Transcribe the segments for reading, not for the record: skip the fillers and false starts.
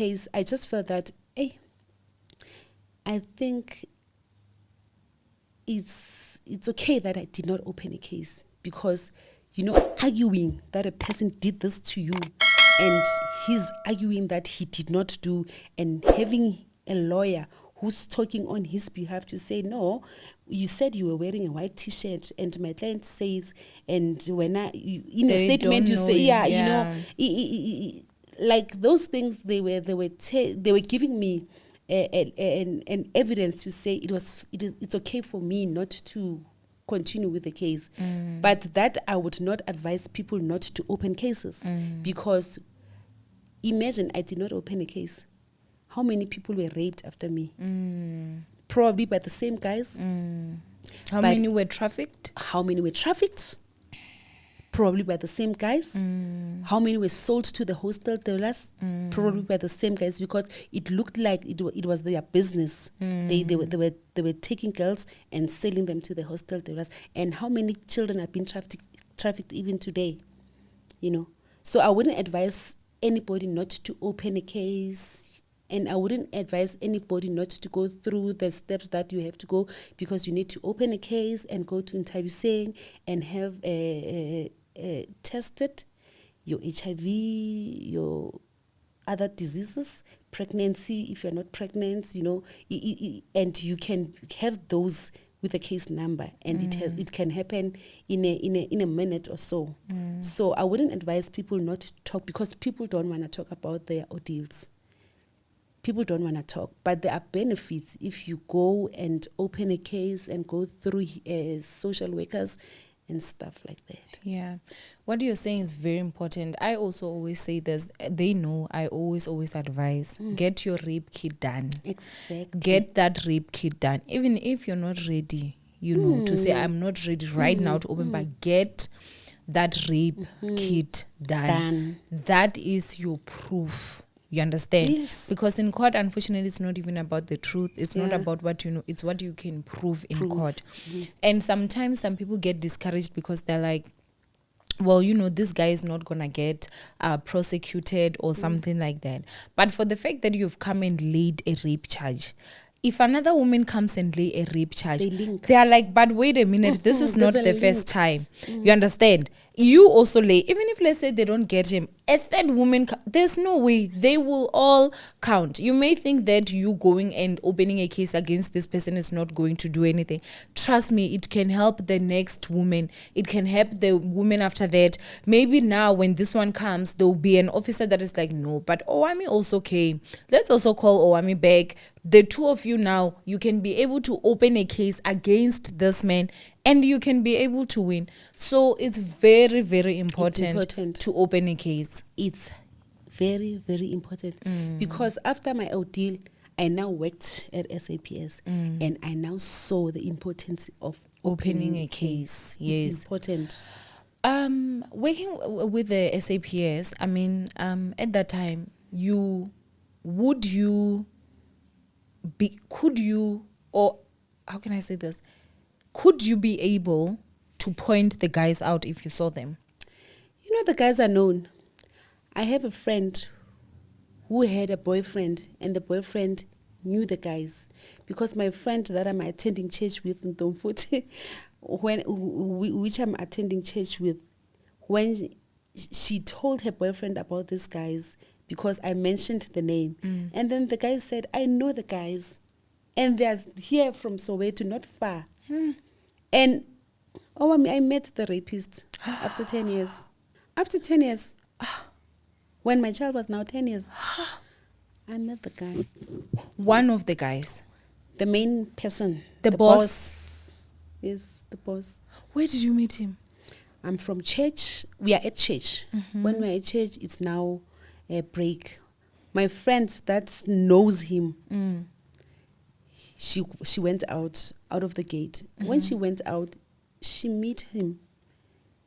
case, I just felt that, hey, I think it's okay that I did not open a case, because, arguing that a person did this to you and he's arguing that he did not do, and having a lawyer who's talking on his behalf to say, no, you said you were wearing a white T-shirt, and my client says, and when in a statement you say, like those things, they were giving me an evidence to say it's okay for me not to continue with the case. But that I would not advise people not to open cases, because imagine I did not open a case. How many people were raped after me? Probably by the same guys. How many were trafficked? Probably by the same guys. How many were sold to the hostel dealers? Probably by the same guys, because it looked like it was their business. They were taking girls and selling them to the hostel dealers. And how many children have been trafficked even today? So I wouldn't advise anybody not to open a case. And I wouldn't advise anybody not to go through the steps that you have to go, because you need to open a case and go to interviewing and have tested your HIV, your other diseases, pregnancy, if you're not pregnant, and you can have those with a case number, and it can happen in a minute or so. So I wouldn't advise people not to talk, because people don't want to talk about their ordeals. People don't want to talk, but there are benefits if you go and open a case and go through social workers and stuff like that. Yeah. What you're saying is very important. I also always say this. They know I always advise, get your rape kit done. Exactly. Get that rape kit done. Even if you're not ready, to say I'm not ready right now to open, but get that rape kit done. That is your proof. You understand? Yes. Because in court, unfortunately, it's not even about the truth. It's not about what you know. It's what you can prove in court. And sometimes some people get discouraged because they're like, well, this guy is not going to get prosecuted or something like that. But for the fact that you've come and laid a rape charge, if another woman comes and lay a rape charge, they are like, but wait a minute, this is not the first time. You understand? You also lay, even if let's say they don't get him, a third woman, there's no way, they will all count. You may think that you going and opening a case against this person is not going to do anything. Trust me, it can help the next woman. It can help the woman after that. Maybe now when this one comes, there'll be an officer that is like, no, but Owamie also came. Let's also call Owamie back. The two of you now, you can be able to open a case against this man, and you can be able to win. So it's very, very important to open a case. It's very, very important. Because after my ordeal, I now worked at SAPS, and I now saw the importance of opening a case. Yes. It's important. Working with the SAPS, at that time, could you be able to point the guys out if you saw them? The guys are known. I have a friend who had a boyfriend, and the boyfriend knew the guys, because my friend that I'm attending church with in Domfoti, which I'm attending church with, when she told her boyfriend about these guys, because I mentioned the name, and then the guy said, I know the guys, and they're here from Soweto, not far. And I met the rapist after 10 years. After 10 years, when my child was now 10 years, I met the guy. One of the guys? The main person. The boss? Is the boss. Where did you meet him? I'm from church. We are at church. When we're at church, it's now a break. My friend that knows him, she went out of the gate. When she went out, she met him,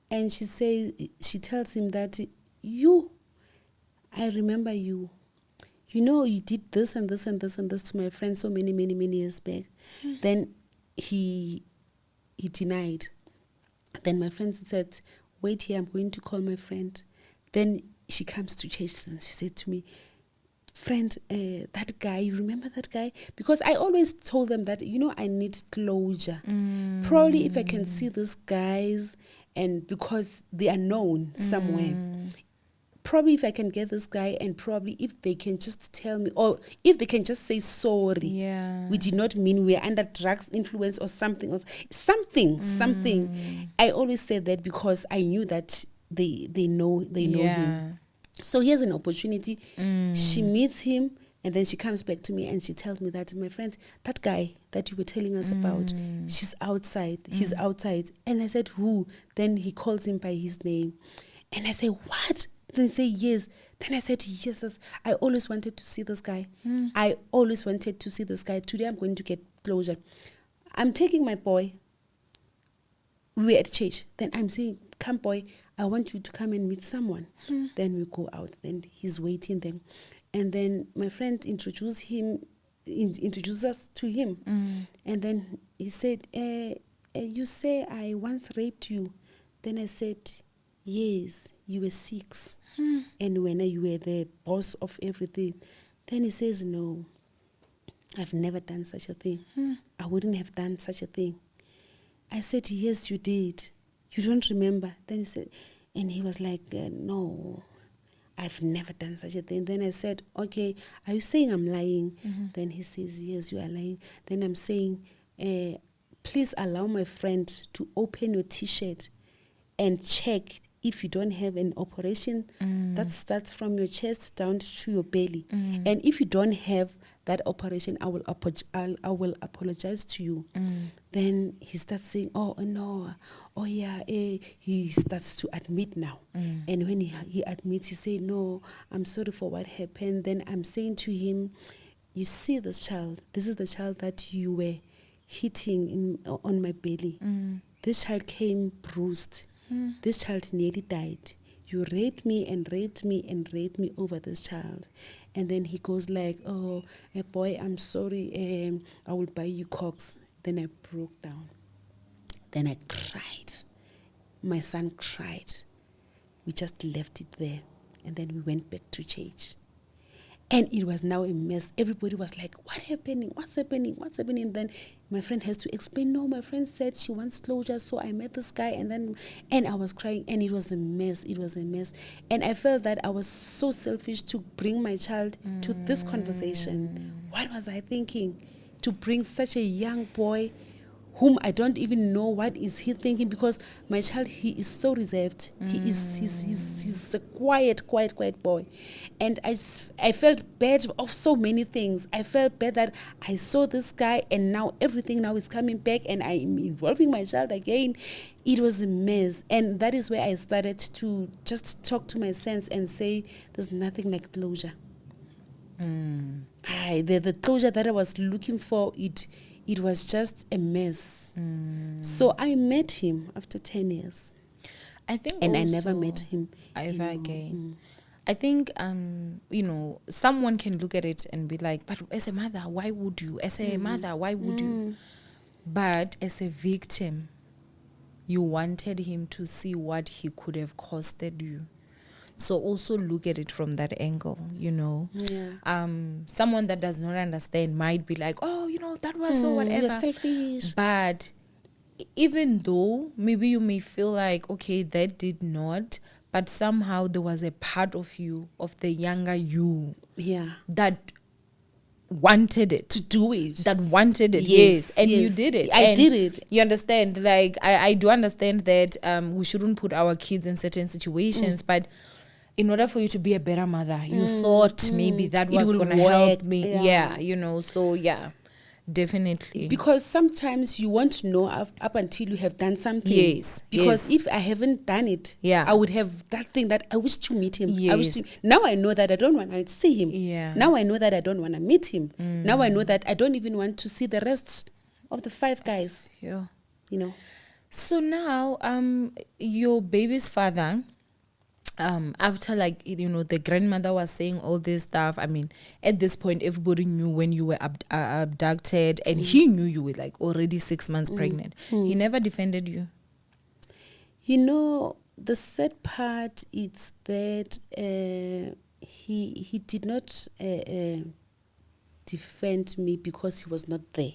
and she tells him that I remember you. You did this and this and this and this to my friend so many years back. Then he denied. Then my friend said, wait here, I'm going to call my friend. Then she comes to church and she said to me, friend, that guy, you remember that guy? Because I always told them that, I need closure. Probably if I can see these guys, and because they are known somewhere, probably if I can get this guy, and probably if they can just tell me, or if they can just say sorry. Yeah. We did not mean we're under drugs influence or something else. Something. I always said that because I knew that they know him. So here's an opportunity. She meets him, and then she comes back to me and she tells me that, my friend, that guy that you were telling us about, she's outside. He's outside. And I said, who? Then he calls him by his name. And I say, what? Then say yes. Then I said, yes, I always wanted to see this guy. I always wanted to see this guy. Today I'm going to get closure. I'm taking my boy. We're at church. Then I'm saying, come boy, I want you to come and meet someone. Then we go out. Then he's waiting there. And then my friend introduced us to him. And then he said, you say I once raped you. Then I said, yes, you were 6. And when you were the boss of everything. Then he says, no, I've never done such a thing. I wouldn't have done such a thing. I said, yes, you did. You don't remember? Then he said, and he was like, no, I've never done such a thing. Then I said, okay, are you saying I'm lying? Then he says, yes, you are lying. Then I'm saying, please allow my friend to open your T-shirt and check if you don't have an operation that starts from your chest down to your belly. And if you don't have that operation, I will apologize to you. Then he starts saying, oh, no, oh, yeah, he starts to admit now. And when he admits, he say, no, I'm sorry for what happened. Then I'm saying to him, you see this child, this is the child that you were hitting on my belly. This child came bruised. This child nearly died. You raped me and raped me and raped me over this child. And then he goes like, oh, boy, I'm sorry. I will buy you cocks. Then I broke down. Then I cried. My son cried. We just left it there. And then we went back to church. And it was now a mess. Everybody was like, what's happening? What's happening? What's happening? And then my friend has to explain, no, my friend said she wants closure, so I met this guy. And I was crying, and it was a mess. It was a mess. And I felt that I was so selfish to bring my child to this conversation. What was I thinking? To bring such a young boy whom I don't even know what is he thinking, because my child, he is so reserved. He's a quiet boy. And I felt bad of so many things. I felt bad that I saw this guy, and now everything now is coming back, and I'm involving my child again. It was a mess. And that is where I started to just talk to my sense and say, there's nothing like closure. The closure that I was looking for, it was just a mess. So I met him after 10 years. I think, and I never met him ever again. I think, someone can look at it and be like, but as a mother, why would you? As a mother, why would you? But as a victim, you wanted him to see what he could have costed you. So also look at it from that angle, Yeah. Someone that does not understand might be like, oh, that was so whatever. You're selfish. But even though maybe you may feel like, okay, that did not, but somehow there was a part of you, of the younger you, that wanted it. To do it. That wanted it, yes. And you did it. I did it. You understand? Like, I do understand that we shouldn't put our kids in certain situations, but in order for you to be a better mother, you thought maybe that was going to help me. Yeah. Definitely. Because sometimes you won't know up until you have done something. Yes. Because if I haven't done it, I would have that thing that I wish to meet him. Yes. Now I know that I don't want to see him. Yeah. Now I know that I don't want to meet him. Now I know that I don't even want to see the rest of the 5 guys. Yeah. So now, your baby's father, after the grandmother was saying all this stuff, I mean, at this point everybody knew when you were abducted, and he knew you were like already 6 months pregnant. He never defended you. The sad part is that he did not defend me because he was not there.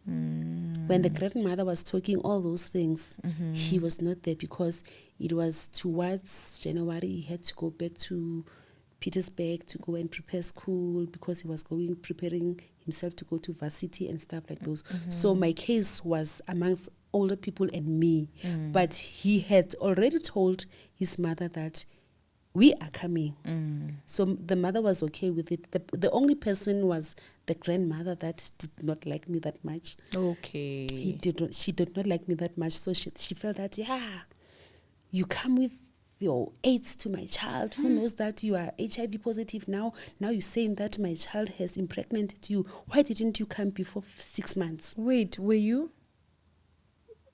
When the grandmother was talking all those things, he was not there because it was towards January. He had to go back to Petersburg to go and prepare school because he was preparing himself to go to varsity and stuff like those. So my case was amongst older people and me. But he had already told his mother that we are coming. So the mother was okay with it. The only person was the grandmother that did not like me that much. Okay. She did not like me that much. So she felt that, you come with your AIDS to my child. Who knows that you are HIV positive now? Now you're saying that my child has impregnated you. Why didn't you come before 6 months? Wait, were you?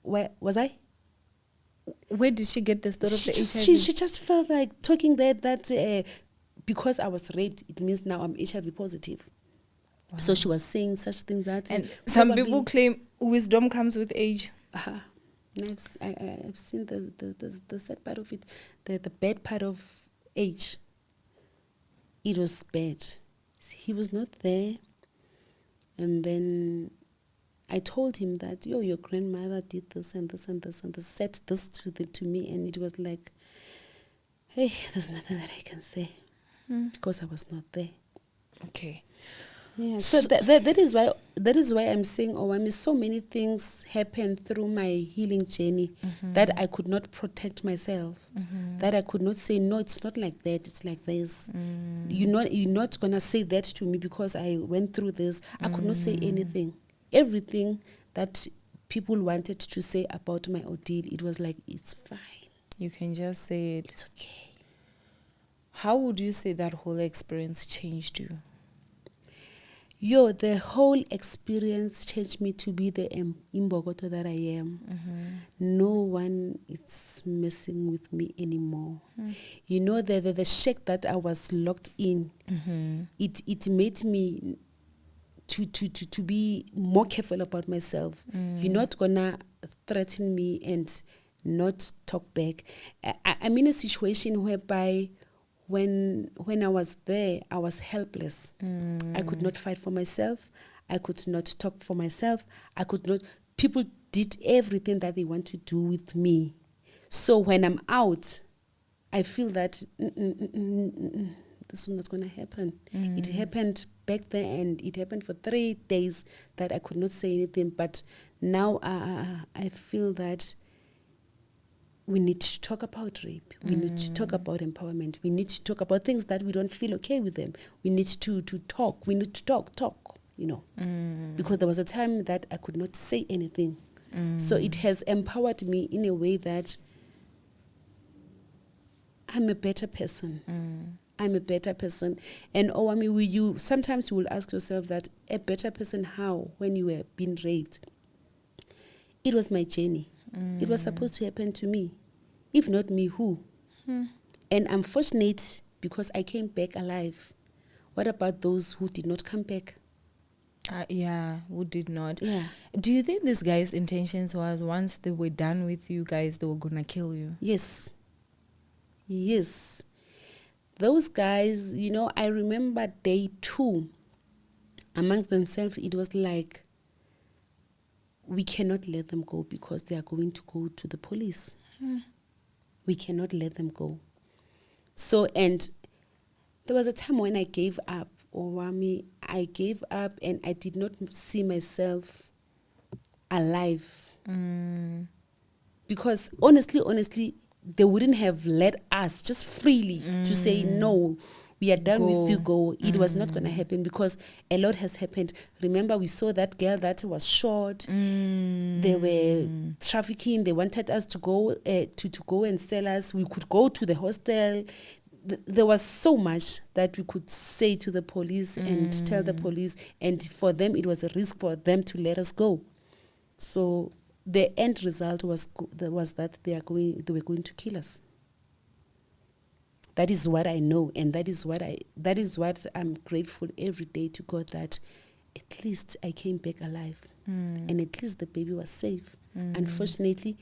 Where was I? Where did she get the story of the HIV? She just felt like talking that because I was raped, it means now I'm HIV positive. Wow. So she was saying such things that... And some people claim wisdom comes with age. I've seen the sad part of it, the bad part of age. It was bad. He was not there. And then I told him that, your grandmother did this and this and this and this, said this to me, and it was like, hey, there's nothing that I can say because I was not there. Okay. Yeah. So that is why I'm saying, Owamie, so many things happened through my healing journey that I could not protect myself. That I could not say, no, it's not like that, it's like this. You're not gonna say that to me because I went through this. I could not say anything. Everything that people wanted to say about my ordeal, it was like, it's fine. You can just say it. It's okay. How would you say that whole experience changed you? The whole experience changed me to be the imbogoto that I am. No one is messing with me anymore. The shack that I was locked in, it made me to be more careful about myself. You're not gonna threaten me and not talk back. I'm in a situation whereby when I was there, I was helpless. I could not fight for myself. I could not talk for myself. I could not. People did everything that they want to do with me. So when I'm out, I feel that this is not going to happen. It happened back then, and it happened for 3 days that I could not say anything. But now I feel that we need to talk about rape. We need to talk about empowerment. We need to talk about things that we don't feel okay with them. We need to talk. We need to talk, Because there was a time that I could not say anything. So it has empowered me in a way that I'm a better person. I'm a better person. And Owamie, sometimes you will ask yourself that, a better person how, when you were being raped? It was my journey. It was supposed to happen to me. If not me, who? And I'm fortunate because I came back alive. What about those who did not come back? Who did not? Yeah. Do you think this guy's intentions was once they were done with you guys, they were going to kill you? Yes. Those guys, I remember day 2, amongst themselves, it was like, we cannot let them go because they are going to go to the police. We cannot let them go. So, and there was a time when I gave up, Owamie. I gave up and I did not see myself alive. Because honestly, they wouldn't have let us just freely to say, no, we are done with you, go. It was not going to happen because a lot has happened. Remember, we saw that girl that was shot. They were trafficking. They wanted us to go to go and sell us. We could go to the hostel. There was so much that we could say to the police and tell the police. And for them, it was a risk for them to let us go. So the end result was that they were going to kill us. That is what I know, and that is what I'm grateful every day to God, that at least I came back alive, and at least the baby was safe. Unfortunately,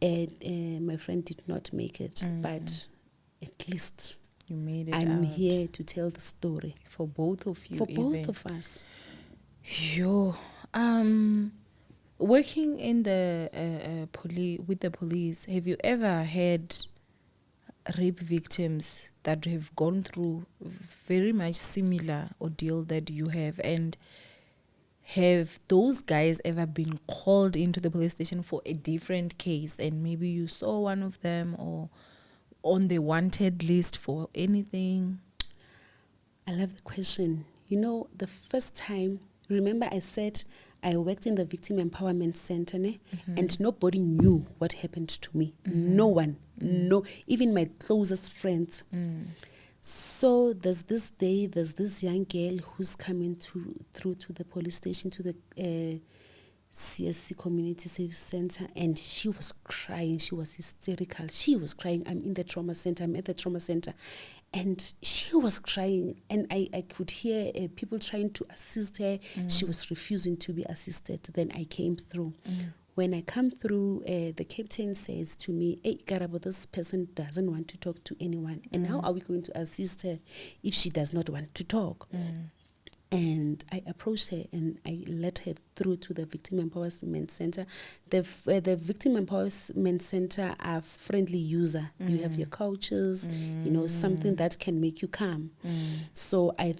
my friend did not make it, but at least You made it I'm out. here to tell the story. For both of you. For both of us. Yo. Working in the with the police, have you ever had rape victims that have gone through very much similar ordeal that you have? And have those guys ever been called into the police station for a different case, and maybe you saw one of them or on the wanted list for anything? I love the question. You know, the first time, remember I said I worked in the Victim Empowerment Center, and nobody knew what happened to me. No one. No, even my closest friends. So there's this young girl who's coming through to the police station, to the CSC Community Service Center, and she was crying. She was hysterical. She was crying. I'm in the trauma center. I'm at the trauma center. And she was crying, and I could hear people trying to assist her. She was refusing to be assisted. Then I came through. When I come through, the captain says to me, "Hey, Karabo, this person doesn't want to talk to anyone. And how are we going to assist her if she does not want to talk?" And I approached her and I led her through to the Victim Empowerment Center. The Victim Empowerment Center are friendly user. You have your couches, you know, something that can make you calm. So I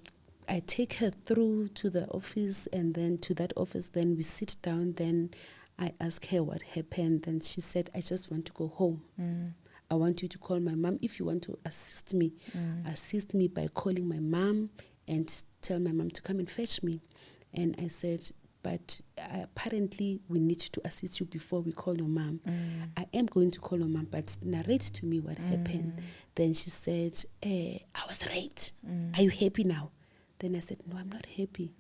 take her through to the office, and then to that office, then we sit down. Then I ask her what happened. And she said, "I just want to go home. I want you to call my mom. If you want to assist me by calling my mom and tell my mom to come and fetch me." And I said, "But apparently we need to assist you before we call your mom." "I am going to call your mom, but narrate to me what happened." Then she said, "I was raped. Are you happy now?" Then I said, "No, I'm not happy."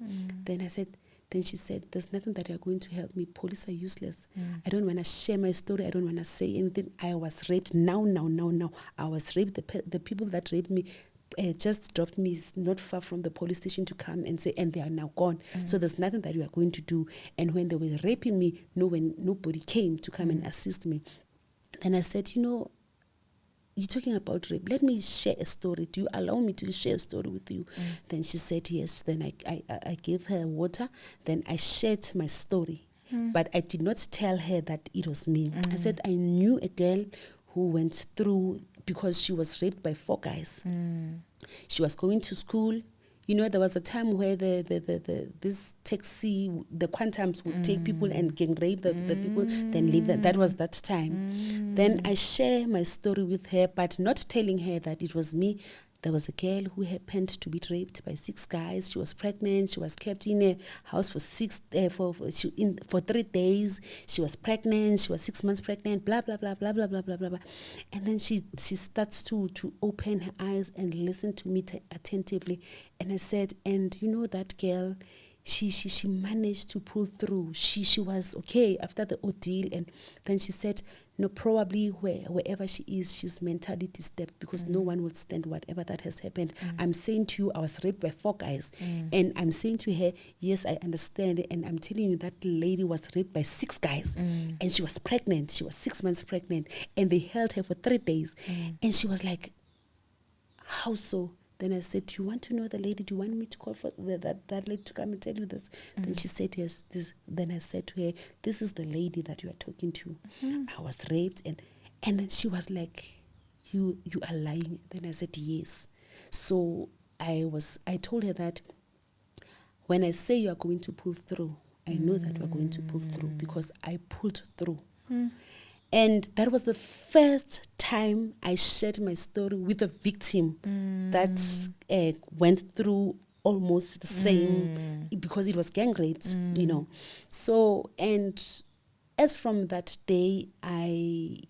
Then she said, "There's nothing that you're going to help me. Police are useless. I don't want to share my story. I don't want to say anything. I was raped. Now. I was raped. The people that raped me just dropped me not far from the police station to come and say, and they are now gone. So there's nothing that you are going to do. And when they were raping me, nobody came to come and assist me." Then I said, "You know, you're talking about rape. Let me share a story. Do you allow me to share a story with you?" Then she said yes. Then I gave her water. Then I shared my story. But I did not tell her that it was me. I said I knew a girl who went through, because she was raped by 4 guys. She was going to school. You know, there was a time where this taxi, the quantums would take people and gang rape the people, then leave them. That was that time. Then I share my story with her, but not telling her that it was me. There was a girl who happened to be raped by 6 guys. She was pregnant. She was kept in a house for 3 days. She was pregnant. She was 6 months pregnant. Blah blah blah blah blah blah blah blah. And then she starts to open her eyes and listen to me attentively. And I said, "And you know that girl, she managed to pull through. She was okay after the ordeal." And then she said, "No, probably wherever she is, she's mentally disturbed, because no one will stand whatever that has happened. I'm saying to you, I was raped by 4 guys. And I'm saying to her, yes, I understand. And I'm telling you, that lady was raped by 6 guys. And she was pregnant. She was 6 months pregnant. And they held her for 3 days. And she was like, "How so?" Then I said, "Do you want to know the lady? Do you want me to call for that lady to come and tell you this?" Then she said, "Yes." Then I said to her, "This is the lady that you are talking to. I was raped." And then she was like, you are lying." Then I said, "Yes." So I told her that when I say you are going to pull through, I know that you are going to pull through, because I pulled through. And that was the first time I shared my story with a victim that went through almost the same, because it was gang raped, you know. So, and as from that day, I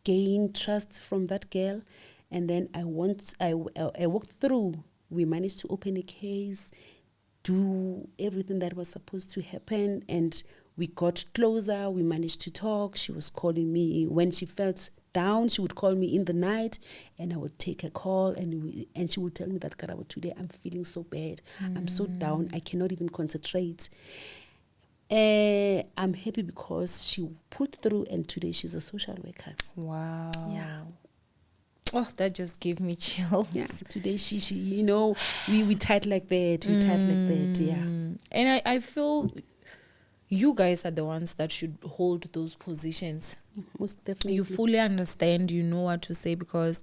gained trust from that girl. And then I walked through. We managed to open a case, do everything that was supposed to happen, and we got closer. We managed to talk. She was calling me when she felt down. She would call me in the night, and I would take a call, and she would tell me that, "Karabo, today I'm feeling so bad. I'm so down. I cannot even concentrate." I'm happy because she pulled through, and today she's a social worker. Wow. Yeah. Oh, that just gave me chills. Yeah, today she you know, we tight like that. We tight like that, yeah. And I feel you guys are the ones that should hold those positions. Most definitely. You fully understand, you know what to say, because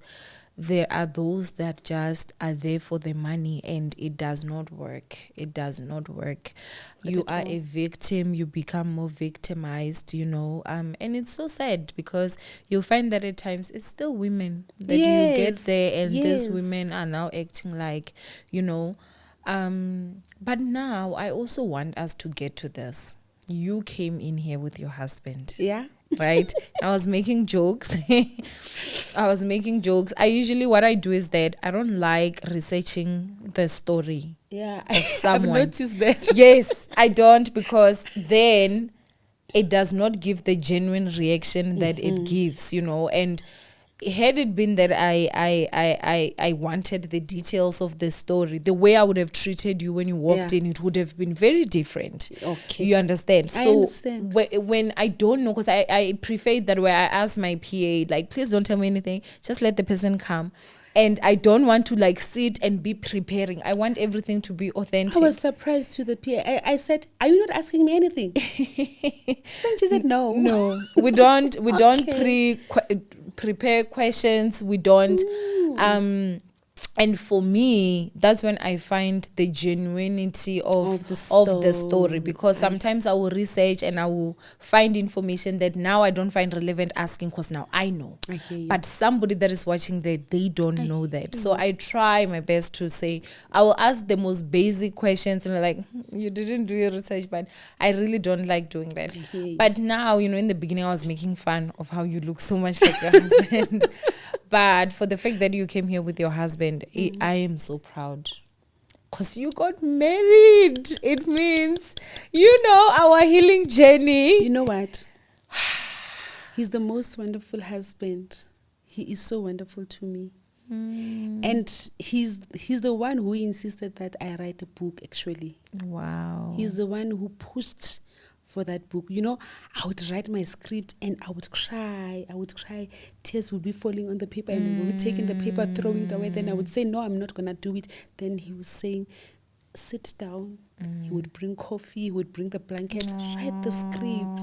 there are those that just are there for the money, and it does not work. It does not work. You are a victim, you become more victimized, you know, and it's so sad, because you'll find that at times it's still women that you get there, and these women are now acting like, you know, but now I also want us to get to this. You came in here with your husband. Yeah. Right? I was making jokes. I usually, what I do is that I don't like researching the story of someone. I've noticed that. Yes, I don't, because then it does not give the genuine reaction that it gives, you know. And had it been that I wanted the details of the story, the way I would have treated you when you walked in, it would have been very different. Okay. You understand? So I understand. When I don't know, because I prefer that way, I ask my PA, like, please don't tell me anything. Just let the person come. And I don't want to like sit and be preparing. I want everything to be authentic. I was surprised to the PA. I said, "Are you not asking me anything?" Then she said, "No, no, we don't. We don't prepare questions. We don't. And for me, that's when I find the genuinity of the story, because sometimes I will research and I will find information that now I don't find relevant asking, because now I know. I hear you. But somebody that is watching that, they don't know that. So I try my best to say, I will ask the most basic questions, and like, you didn't do your research, but I really don't like doing that. But now, you know, in the beginning, I was making fun of how you look so much like your husband. But for the fact that you came here with your husband, I am so proud. Because you got married. It means, you know, our healing journey. You know what? He's the most wonderful husband. He is so wonderful to me. And he's the one who insisted that I write a book, actually. Wow. He's the one who pushed for that book. You know, I would write my script and I would cry. Tears would be falling on the paper, and we would be taking the paper, throwing it away. Then I would say, no, I'm not going to do it. Then he was saying, sit down. He would bring coffee, he would bring the blanket, write the script,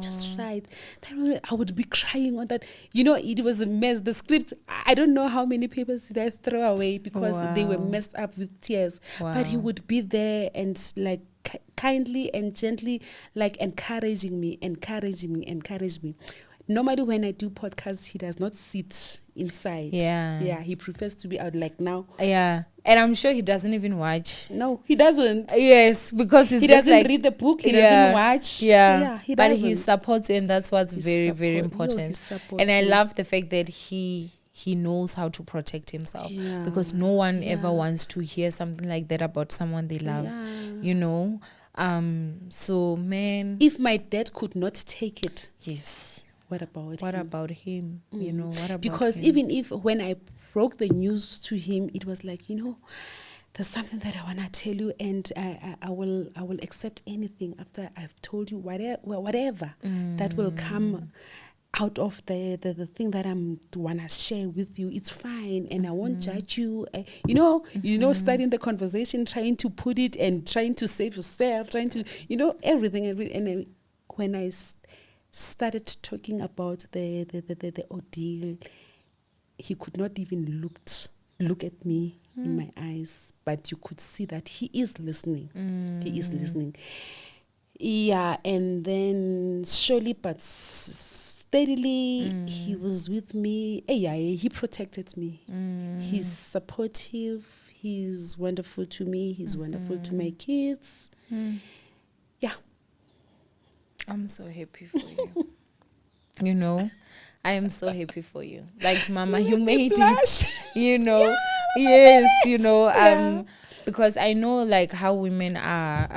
just write. Then I would be crying on that. You know, it was a mess. The script, I don't know how many papers did I throw away because they were messed up with tears. But he would be there and like kindly and gently like encouraging me. Normally when I do podcasts, he does not sit inside. Yeah, he prefers to be out like now. Yeah. And I'm sure he doesn't even watch. No, he doesn't. Yes, because he doesn't like, read the book. He doesn't watch. Yeah, he but doesn't. he supports you, and that's what's very, very important. And I love the fact that he knows how to protect himself, because no one ever wants to hear something like that about someone they love. You know. So man, if my dad could not take it, yes. What about him? You know, what about because him? even if when I broke the news to him, it was like, you know, there's something that I want to tell you, and I will accept anything after I've told you whatever that will come out of the thing that I'm wanna share with you. It's fine, and I won't judge you. You know, starting the conversation, trying to put it and trying to save yourself, trying to, you know, everything. And when I started talking about the ordeal, he could not even look at me in my eyes, but you could see that he is listening. He is listening. Yeah, and then surely but steadily he was with me. He protected me. He's supportive. He's wonderful to me. He's wonderful to my kids. Yeah. I'm so happy for you. You know, I am so happy for you. Like, Mama, you made it. You know, yes, you know, because I know like how women are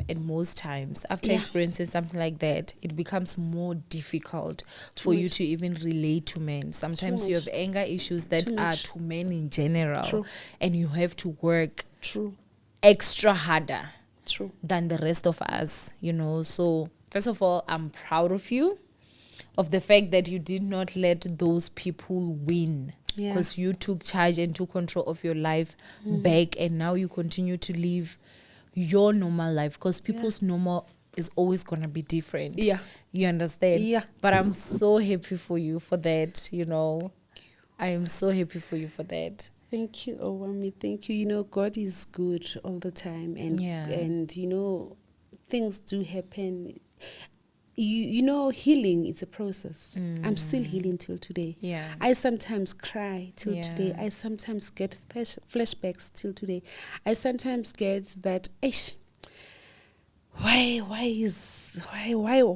at most times after experiencing something like that, it becomes more difficult for you to even relate to men. Sometimes you have anger issues that are to men in general, and you have to work extra harder than the rest of us, you know. So first of all, I'm proud of you, of the fact that you did not let those people win. Yeah. because you took charge and took control of your life back, and now you continue to live your normal life, because people's normal is always gonna be different. Yeah. You understand? Yeah. But I'm so happy for you for that, you know. I am so happy for you for that. Thank you, Owamie. Thank you. You know, God is good all the time, and you know, things do happen. You know, healing is a process. I'm still healing till today. Yeah. I sometimes cry till today. Yeah. I sometimes get flashbacks till today. I sometimes get that, Ish, why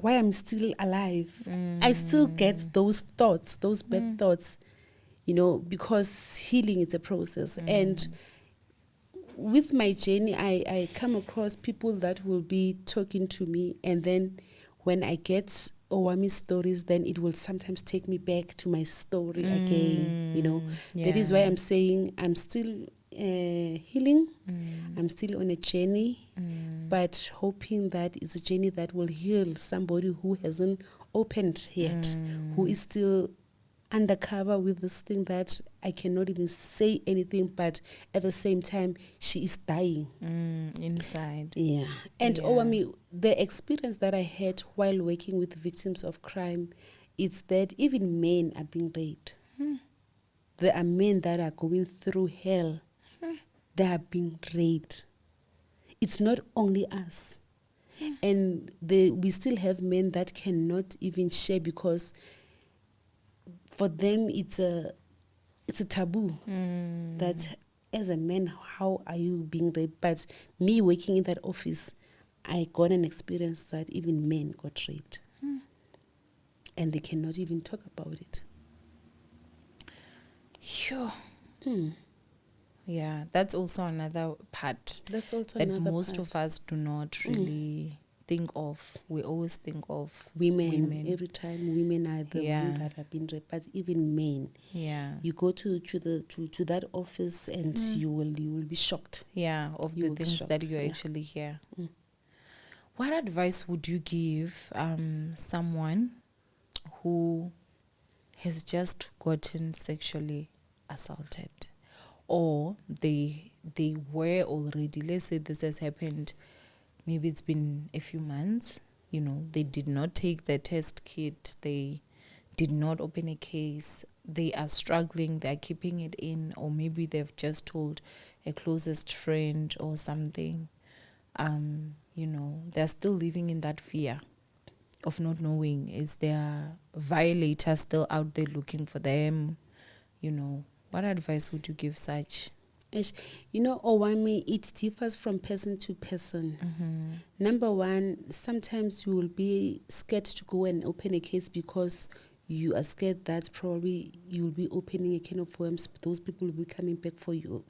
I'm still alive. I still get those thoughts, those bad thoughts, you know, because healing is a process. And with my journey, I come across people that will be talking to me, and then when I get Owamie stories, then it will sometimes take me back to my story again, you know. That is why I'm saying I'm still healing. I'm still on a journey, but hoping that it's a journey that will heal somebody who hasn't opened yet, who is still undercover with this thing that I cannot even say anything, but at the same time she is dying inside. Yeah. And Owamie, the experience that I had while working with victims of crime is that even men are being raped. There are men that are going through hell. They are being raped. It's not only us. And we still have men that cannot even share, because for them it's a taboo that as a man, how are you being raped? But me working in that office, I got an experience that even men got raped. And they cannot even talk about it. Sure. Yeah, that's also another part That's also that another most part. of us do not really think of. We always think of Women. Every time women are the ones that have been raped, but even men. Yeah. You go to that office and you will be shocked. Yeah, of the things that you actually hear. What advice would you give someone who has just gotten sexually assaulted, or they were already, let's say this has happened, maybe it's been a few months, you know, they did not take the test kit, they did not open a case, they are struggling, they're keeping it in, or maybe they've just told a closest friend or something, you know, they're still living in that fear of not knowing, is their violator still out there looking for them, you know. What advice would you give such? You know, Owamie, it differs from person to person. Number one, sometimes you will be scared to go and open a case because you are scared that probably you will be opening a can of worms. Those people will be coming back for you.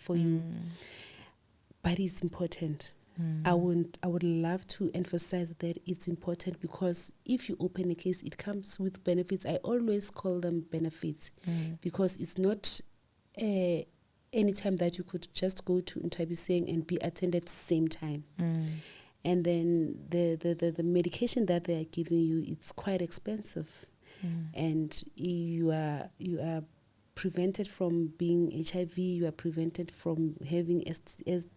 But it's important. I would love to emphasize that it's important, because if you open a case, it comes with benefits. I always call them benefits, because it's not any time that you could just go to Ntabiseng and be attended at the same time. And then the medication that they are giving you, it's quite expensive. And you are prevented from being HIV, you are prevented from having STDs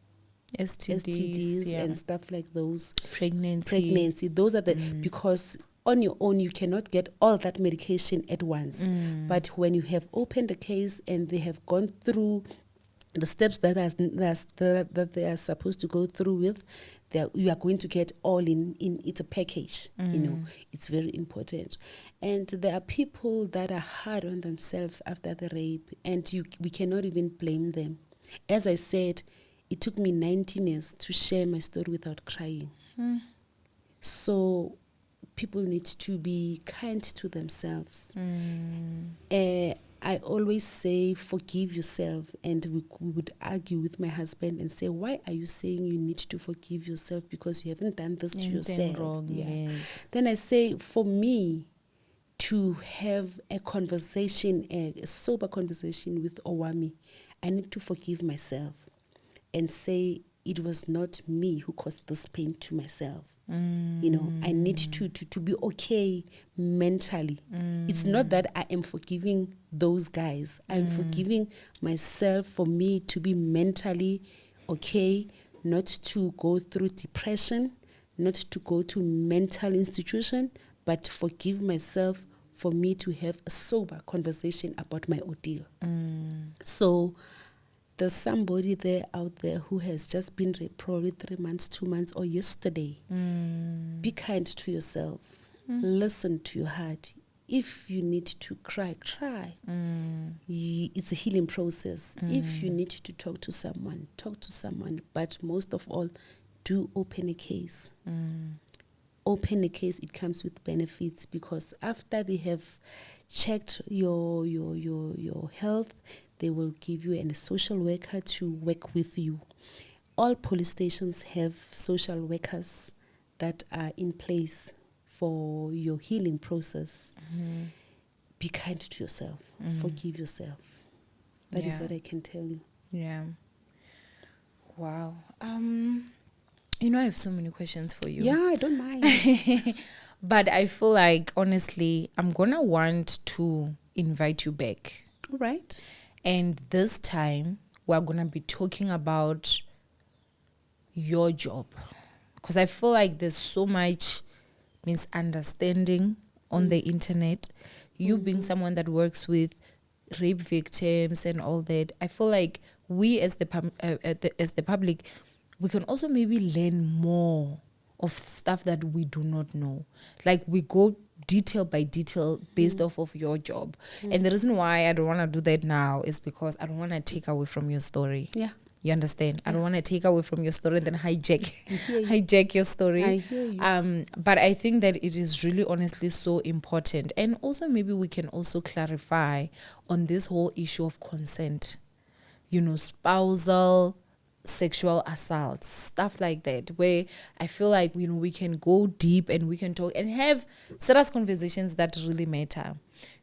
and stuff like those. Pregnancy. Those are the, because on your own you cannot get all that medication at once. But when you have opened a case and they have gone through the steps that they are supposed to go through with, you are going to get all in it's a package. You know, it's very important. And there are people that are hard on themselves after the rape, and we cannot even blame them. As I said, it took me 19 years to share my story without crying. So people need to be kind to themselves. I always say, forgive yourself. And we would argue with my husband and say, why are you saying you need to forgive yourself? Because you haven't done this to yourself. Wrong, yes. Then I say, for me to have a conversation, a sober conversation with Owamie, I need to forgive myself and say, it was not me who caused this pain to myself. You know, I need to be okay mentally. It's not that I am forgiving those guys. I'm forgiving myself for me to be mentally okay, not to go through depression, not to go to mental institution, but forgive myself for me to have a sober conversation about my ordeal. So there's somebody there out there who has just been raped probably 3 months, 2 months, or yesterday. Be kind to yourself. Listen to your heart. If you need to cry, cry. It's a healing process. If you need to talk to someone, talk to someone. But most of all, do open a case. Open a case, it comes with benefits, because after they have checked your health, they will give you a social worker to work with you. All police stations have social workers that are in place for your healing process. Be kind to yourself. Forgive yourself. That is what I can tell you. Yeah. Wow. You know, I have so many questions for you. Yeah, I don't mind. But I feel like, honestly, I'm going to want to invite you back. All right. And this time, we're going to be talking about your job. Because I feel like there's so much misunderstanding on the internet. You being someone that works with rape victims and all that, I feel like we as the public, we can also maybe learn more of stuff that we do not know. Like, we go detail by detail based off of your job. And the reason why I don't want to do that now is because I don't want to take away from your story. Yeah. You understand? I don't want to take away from your story and then hijack your story. I hear you. But I think that it is really honestly so important. And also maybe we can also clarify on this whole issue of consent. You know, spousal sexual assault, stuff like that, where I feel like, you know, we can go deep and we can talk and have serious conversations that really matter,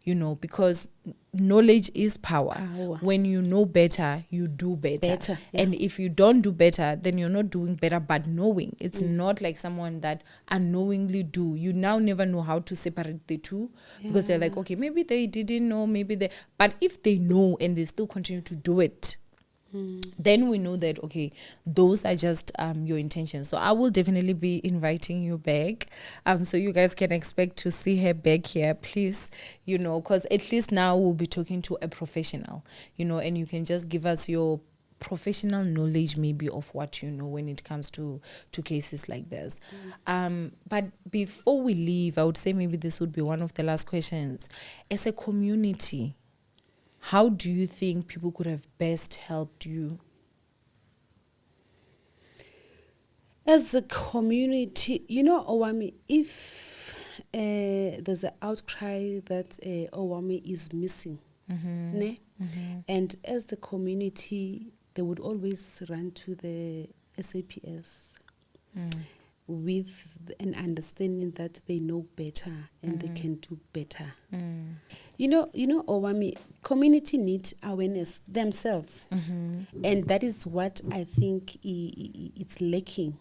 you know, because knowledge is power. When you know better, you do better. Yeah. And if you don't do better, then you're not doing better, but knowing. It's not like someone that unknowingly do. You now never know how to separate the two, because they're like, okay, maybe they didn't know, but if they know and they still continue to do it, then we know that, okay, those are just your intentions. So I will definitely be inviting you back. So you guys can expect to see her back here, please, you know, because at least now we'll be talking to a professional, you know, and you can just give us your professional knowledge maybe of what you know when it comes to cases like this. But before we leave, I would say maybe this would be one of the last questions. As a community, how do you think people could have best helped you? As a community, you know, Owamie, if there's an outcry that Owamie is missing, and as the community, they would always run to the SAPS with an understanding that they know better and they can do better. You know, Owamie, community need awareness themselves, and that is what I think it's lacking.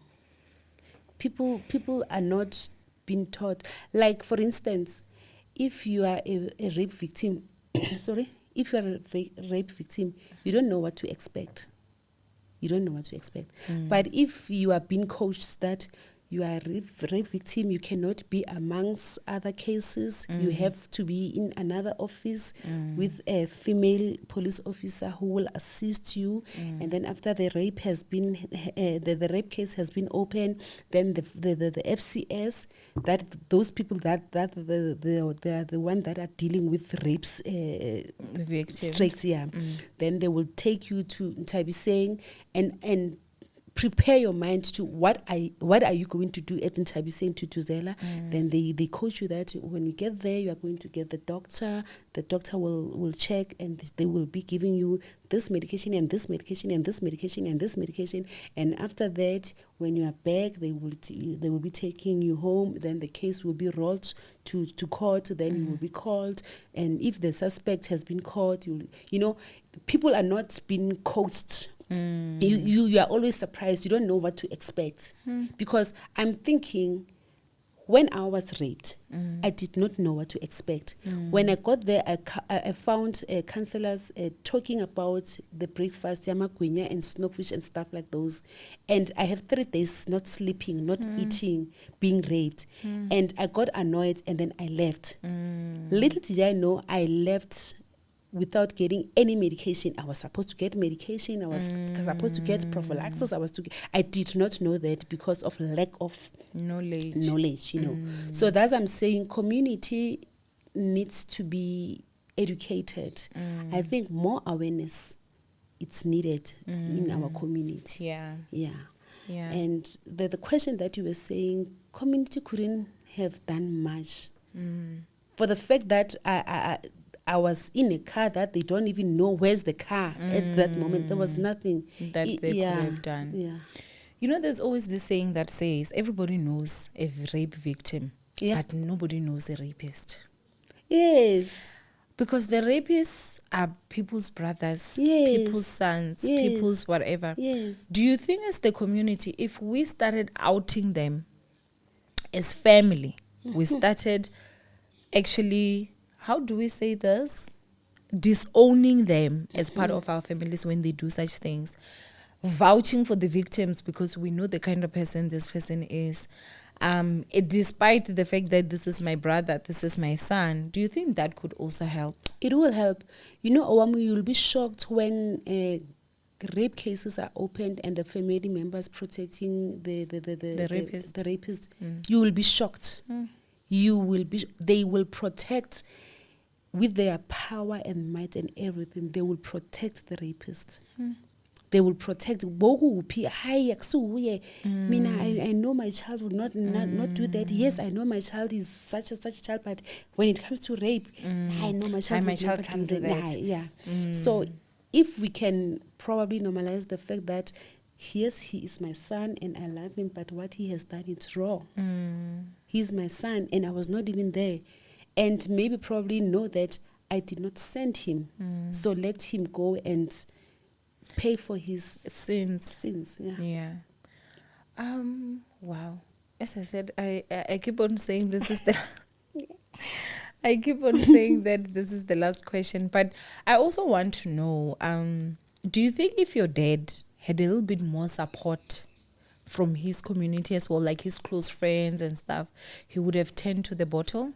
People are not being taught. Like, for instance, if you are a rape victim, if you are a rape victim, you don't know what to expect. But if you are being coached that you are a rape victim, you cannot be amongst other cases. You have to be in another office with a female police officer who will assist you. And then after the rape has been, the rape case has been opened, then the FCS, that those people that they are the one that are dealing with rapes, strikes, then they will take you to Ntabiseng and prepare your mind to what are you going to do at Ntabiseng to Tuzela. Then they coach you that when you get there, you are going to get the doctor will check, and they will be giving you this medication and this medication and this medication and this medication, and after that, when you are back, they will be taking you home. Then the case will be rolled to court. Then you will be called, and if the suspect has been caught, you know, people are not being coached You are always surprised. You don't know what to expect. Because I'm thinking, when I was raped, I did not know what to expect. When I got there, I found counselors talking about the breakfast, yamagwinya and snowfish and stuff like those. And I have 3 days not sleeping, not eating, being raped. And I got annoyed and then I left. Little did I know, I left without getting any medication. I was supposed to get medication. I was supposed to get prophylaxis. I did not know that because of lack of knowledge, you know. So that's I'm saying community needs to be educated. I think more awareness it's needed in our community. Yeah. And the question that you were saying, community couldn't have done much. For the fact that I was in a car that they don't even know where's the car at that moment. There was nothing that they could have done. Yeah. You know, there's always this saying that says everybody knows a rape victim, but nobody knows a rapist. Yes. Because the rapists are people's brothers, Yes. people's sons, Yes. people's whatever. Yes. Do you think as the community, if we started outing them as family, we started actually, how do we say this? Disowning them as part of our families when they do such things. Vouching for the victims because we know the kind of person this person is. Despite the fact that this is my brother, this is my son, do you think that could also help? It will help. You know, Owamie, you'll be shocked when rape cases are opened and the family members protecting the rapist. The rapist. You will be shocked. You will be. They will protect. With their power and might and everything, they will protect the rapist. They will protect. I know my child will not do that. Yes, I know my child is such a child, but when it comes to rape, I know my child can't do that. Yeah. So if we can probably normalize the fact that yes, he is my son and I love him, but what he has done is wrong. He's my son and I was not even there. And maybe probably know that I did not send him. So let him go and pay for his sins. Yeah. Wow. As I said, I keep on saying this is the I keep on saying that this is the last question. But I also want to know, do you think if your dad had a little bit more support from his community as well, like his close friends and stuff, he would have turned to the bottle?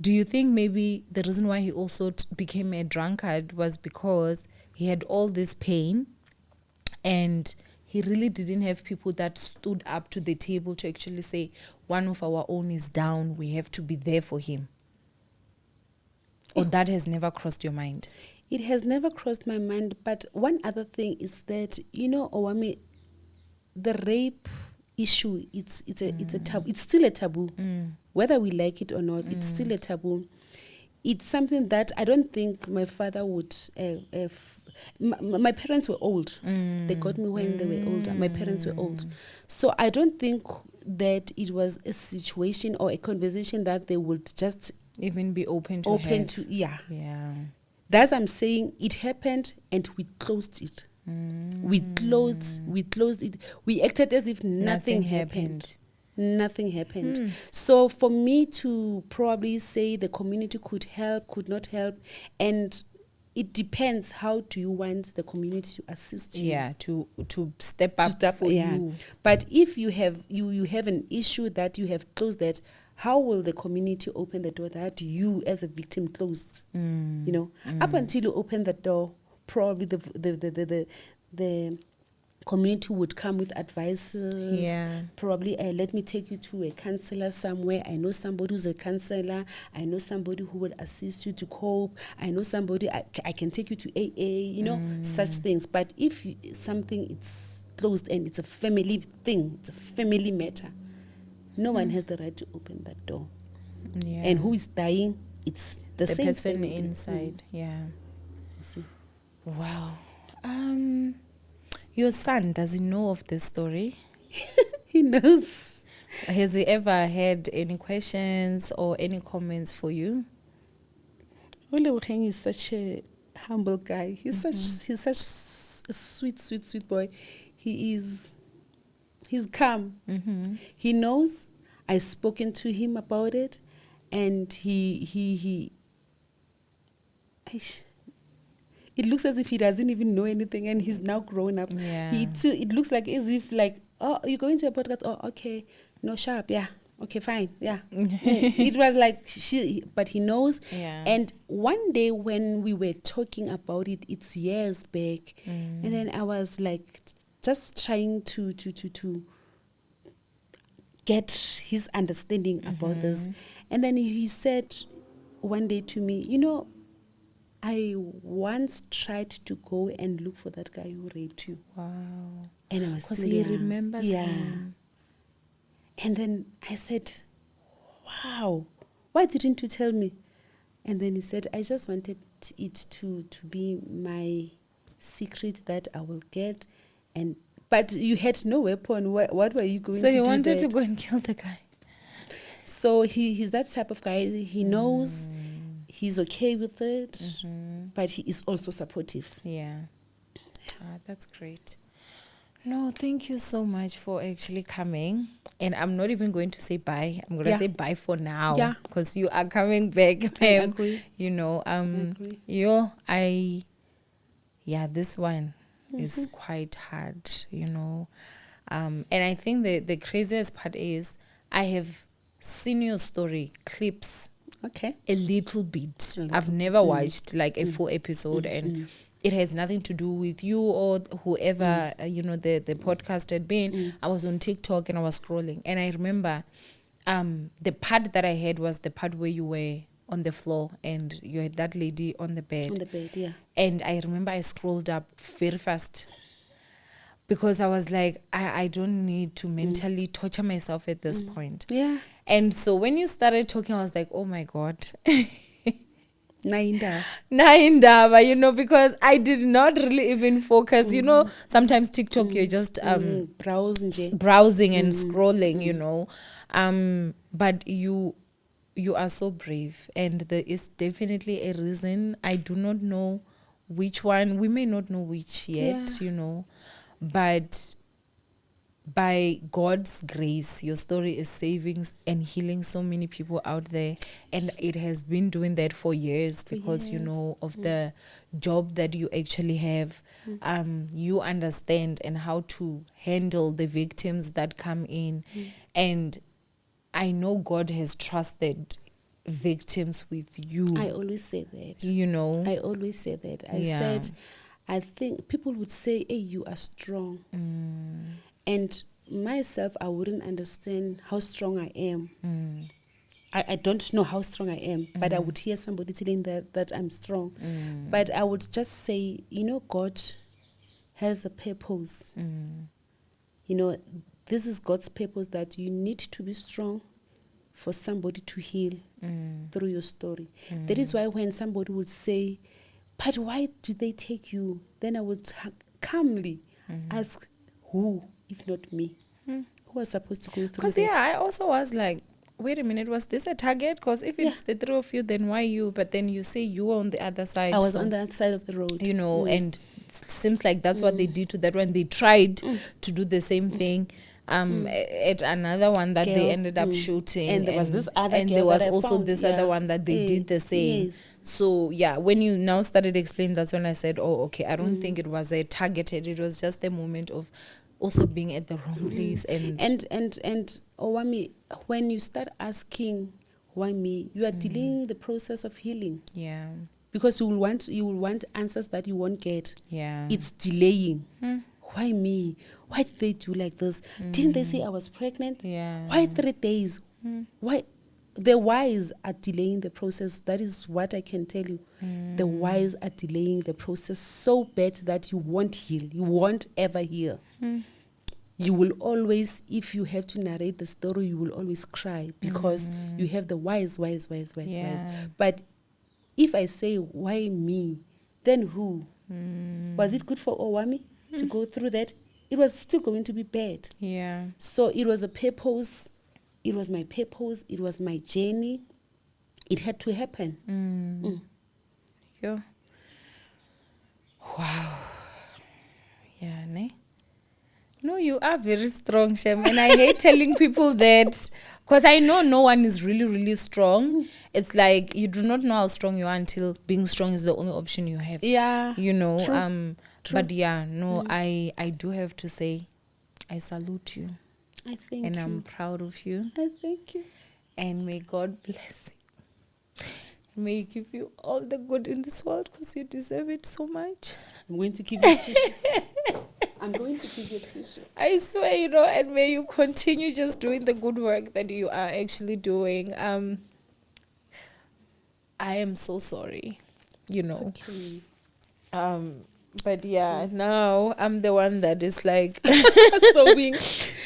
Do you think maybe the reason why he also became a drunkard was because he had all this pain and he really didn't have people that stood up to the table to actually say, one of our own is down, we have to be there for him? Or that has never crossed your mind? It has never crossed my mind. But one other thing is that, you know, Owamie, the rape issue, it's a taboo. It's still a taboo. Whether we like it or not, it's still a taboo. It's something that I don't think my father would... my parents were old. They got me when they were older. My parents were old. So I don't think that it was a situation or a conversation that they would just... even be open to Yeah. That's I'm saying it happened and we closed it. We closed it. We acted as if nothing happened. Nothing happened. So for me to probably say the community could help, could not help, and it depends how do you want the community to assist you. Yeah, to step up for you. But if you have you have an issue that you have closed that, how will the community open the door that you as a victim closed? You know, up until you open the door, probably the community would come with advices. Probably let me take you to a counselor somewhere. I know somebody who's a counselor. I know somebody who would assist you to cope. I know somebody I can take you to AA, you know, such things. But if something it's closed and it's a family thing, it's a family matter, no one has the right to open that door. And who is dying, it's the same person family inside. Wow. Your son, does he know of this story? He knows. Has he ever had any questions or any comments for you? Olebogeng is such a humble guy. He's such a sweet, sweet, sweet boy. He's calm. He knows. I've spoken to him about it, and it looks as if he doesn't even know anything, and he's now grown up. Yeah. It looks like as if like, oh, you're going to a podcast. Oh, okay, no, sharp, yeah, okay, fine, yeah. It was like but he knows. Yeah. And one day when we were talking about it, it's years back, and then I was like, just trying to get his understanding about this, and then he said one day to me, you know, I once tried to go and look for that guy who raped you. Wow. And I was Because still he young. remembers him. And then I said, wow, why didn't you tell me? And then he said, I just wanted it to be my secret that I will get. But you had no weapon. What were you going to do? So he wanted that? to go and kill the guy. So he's that type of guy. He knows. He's okay with it, but he is also supportive. Yeah. That's great. No, thank you so much for actually coming. And I'm not even going to say bye. I'm going to say bye for now. Yeah. Because you are coming back. I agree. You know, I agree. This one is quite hard, you know. And I think the craziest part is I have seen your story, clips, Okay. a little bit. I've never watched like a full episode, and it has nothing to do with you or whoever the podcast had been. I was on TikTok and I was scrolling, and I remember the part that I had was the part where you were on the floor and you had that lady on the bed. On the bed, yeah. And I remember I scrolled up very fast because I was like, I don't need to mentally torture myself at this point. Yeah. And so when you started talking, I was like, oh my God. Naindaba, you know, because I did not really even focus. You know, sometimes TikTok, you're just browsing and scrolling, you know. But you are so brave, and there is definitely a reason. I do not know which one. We may not know which yet, you know. But by God's grace, your story is saving and healing so many people out there. And it has been doing that for years because, you know, of the job that you actually have. You understand and how to handle the victims that come in. And I know God has trusted victims with you. I always say that. You know? I always say that. I said, I think people would say, hey, you are strong. And myself, I wouldn't understand how strong I am. I don't know how strong I am, but I would hear somebody telling that I'm strong. But I would just say, you know, God has a purpose. You know, this is God's purpose, that you need to be strong for somebody to heal through your story. That is why when somebody would say, but why did they take you? Then I would calmly ask, who, if not me? Who was supposed to go through that? Because, I also was like, wait a minute, was this a target? Because if it's the three of you, then why you? But then you say you were on the other side. I was on the other side of the road. You know, and it seems like that's what they did to that one. They tried to do the same thing. At another one that they ended up shooting, and there was this other and girl there was that I also found. this other one that they did the same. Yes. So when you now started explaining, that's when I said, oh, okay, I don't think it was a targeted. It was just a moment of also being at the wrong place. And Owamie, when you start asking why me, you are delaying the process of healing. Yeah. Because you will want answers that you won't get. Yeah. It's delaying. Why me? Why did they do like this? Didn't they say I was pregnant? Yeah. Why 3 days? Why? The whys are delaying the process. That is what I can tell you. The whys are delaying the process so bad that you won't heal. You won't ever heal. You will always, if you have to narrate the story, you will always cry because you have the whys. But if I say, why me? Then who? Was it good for Owamie to go through that? It was still going to be bad. Yeah. So it was a purpose. It was my purpose. It was my journey. It had to happen. Yeah. Wow. Yeah, ne? No, you are very strong, Shem. And I hate telling people that because I know no one is really, really strong. It's like you do not know how strong you are until being strong is the only option you have. Yeah. You know, True. but yeah, no, I do have to say I salute you. I thank and you. I'm proud of you. I thank you. And may God bless you. May He give you all the good in this world because you deserve it so much. I'm going to give you a tissue. I'm going to give you a tissue. I swear, you know, and may you continue just doing the good work that you are actually doing. I am so sorry, you know. It's okay. But yeah, now I'm the one that is like So big.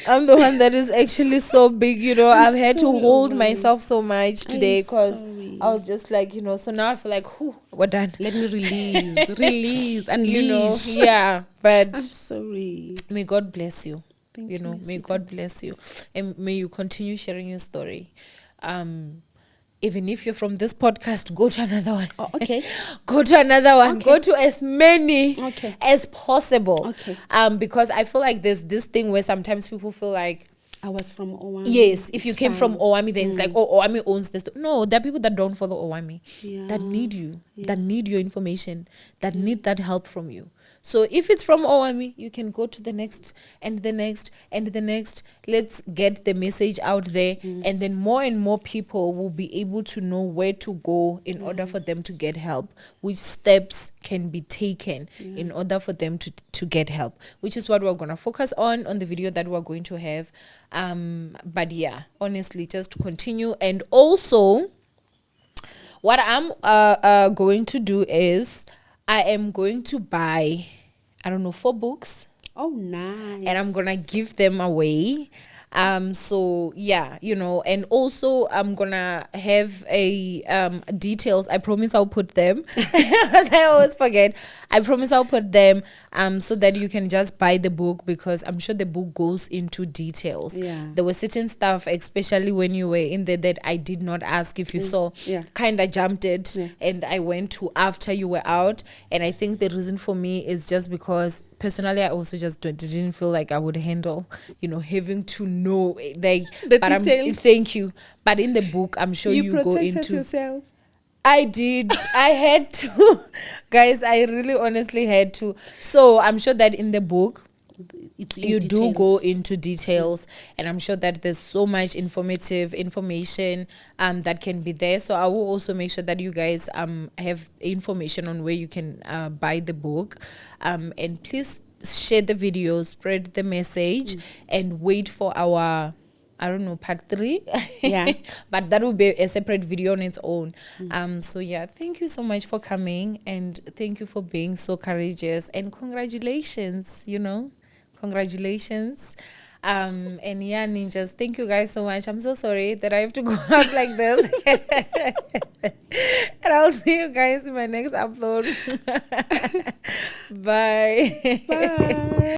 I'm the one that is actually so big, you know. I've had to hold Owamie. myself so much today because sorry. I was just like, you know, so now I feel like, whew, we're done. Let me release, unleash. You know, yeah. But I'm sorry. may God bless you. Thank You know, my may sweetie. God bless you. And may you continue sharing your story. Even if you're from this podcast, go to another one. Oh, okay. Go to another one. Okay. Go to as many Okay. as possible. Okay. Because I feel like there's this thing where sometimes people feel like, I was from Owamie. yes, if you It's came from fine. Owamie, then it's like, oh, Owamie owns this. No, there are people that don't follow Owamie, Yeah. that need you, Yeah. that need your information, that need that help from you. So if it's from Owamie, you can go to the next and the next and the next. Let's get the message out there, and then more and more people will be able to know where to go in order for them to get help, which steps can be taken in order for them to get help, which is what we're going to focus on the video that we're going to have. But yeah, honestly, just continue. And also, what I'm going to do is I am going to buy, I don't know, 4 books, Oh, nice. and I'm gonna give them away. So yeah, you know, and also I'm gonna have a details. I promise I'll put them because I always forget. I promise I'll put them so that you can just buy the book, because I'm sure the book goes into details. Yeah. There were certain stuff, especially when you were in there, that I did not ask if you saw. Yeah. Kind of jumped it, Yeah. and I went to after you were out. And I think the reason for me is just because personally I also just didn't feel like I would handle, you know, having to know like The but details. thank you. But in the book, I'm sure you go protected into. yourself. I did. I had to. Guys, I really honestly had to. So I'm sure that in the book, It's in you do go details. into details, and I'm sure that there's so much information that can be there. So I will also make sure that you guys have information on where you can buy the book, and please share the video, spread the message, and wait for our, I don't know, part 3. Yeah. But that will be a separate video on its own. So yeah, thank you so much for coming, and thank you for being so courageous, and congratulations, you know. Congratulations. And yeah, ninjas, thank you guys so much. I'm so sorry that I have to go out like this. And I'll see you guys in my next upload. Bye. Bye.